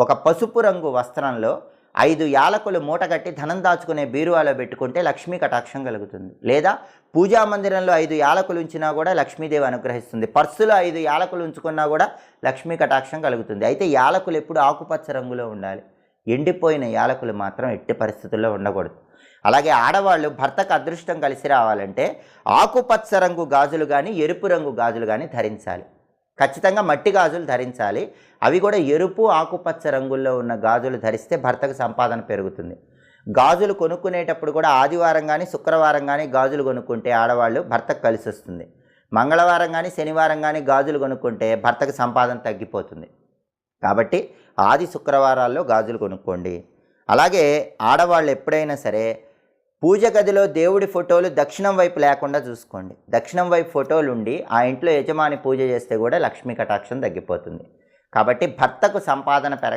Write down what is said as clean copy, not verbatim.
ఒక పసుపు రంగు వస్త్రంలో 5 యాలకులు మూటగట్టి ధనం దాచుకునే బీరువాలో పెట్టుకుంటే లక్ష్మీ కటాక్షం కలుగుతుంది. లేదా పూజా మందిరంలో 5 యాలకులు ఉంచినా కూడా లక్ష్మీదేవి అనుగ్రహిస్తుంది. పర్సులో 5 యాలకులు ఉంచుకున్నా కూడా లక్ష్మీ కటాక్షం కలుగుతుంది. అయితే యాలకులు ఎప్పుడు ఆకుపచ్చ రంగులో ఉండాలి. ఎండిపోయిన యాలకులు మాత్రం ఎట్టి పరిస్థితుల్లో ఉండకూడదు. అలాగే ఆడవాళ్ళు భర్తకు అదృష్టం కలిసి రావాలంటే ఆకుపచ్చ రంగు గాజులు కానీ ఎరుపు రంగు గాజులు కానీ ధరించాలి. ఖచ్చితంగా మట్టి గాజులు ధరించాలి. అవి కూడా ఎరుపు ఆకుపచ్చ రంగుల్లో ఉన్న గాజులు ధరిస్తే భర్తకు సంపాదన పెరుగుతుంది. గాజులు కొనుక్కునేటప్పుడు కూడా ఆదివారం కానీ శుక్రవారం కానీ గాజులు కొనుక్కుంటే ఆడవాళ్ళు భర్తకు కలిసి వస్తుంది. మంగళవారం కానీ శనివారం కానీ గాజులు కొనుక్కుంటే భర్తకు సంపాదన తగ్గిపోతుంది. కాబట్టి ఆది శుక్రవారాల్లో గాజులు కొనుక్కోండి. అలాగే ఆడవాళ్ళు ఎప్పుడైనా సరే పూజ గదిలో దేవుడి ఫోటోలు దక్షిణం వైపు లేకుండా చూసుకోండి. దక్షిణం వైపు ఫోటోలు ఉండి ఆ ఇంట్లో యజమాని పూజ చేస్తే కూడా లక్ష్మీ కటాక్షం తగ్గిపోతుంది. కాబట్టి భర్తకు సంపాదన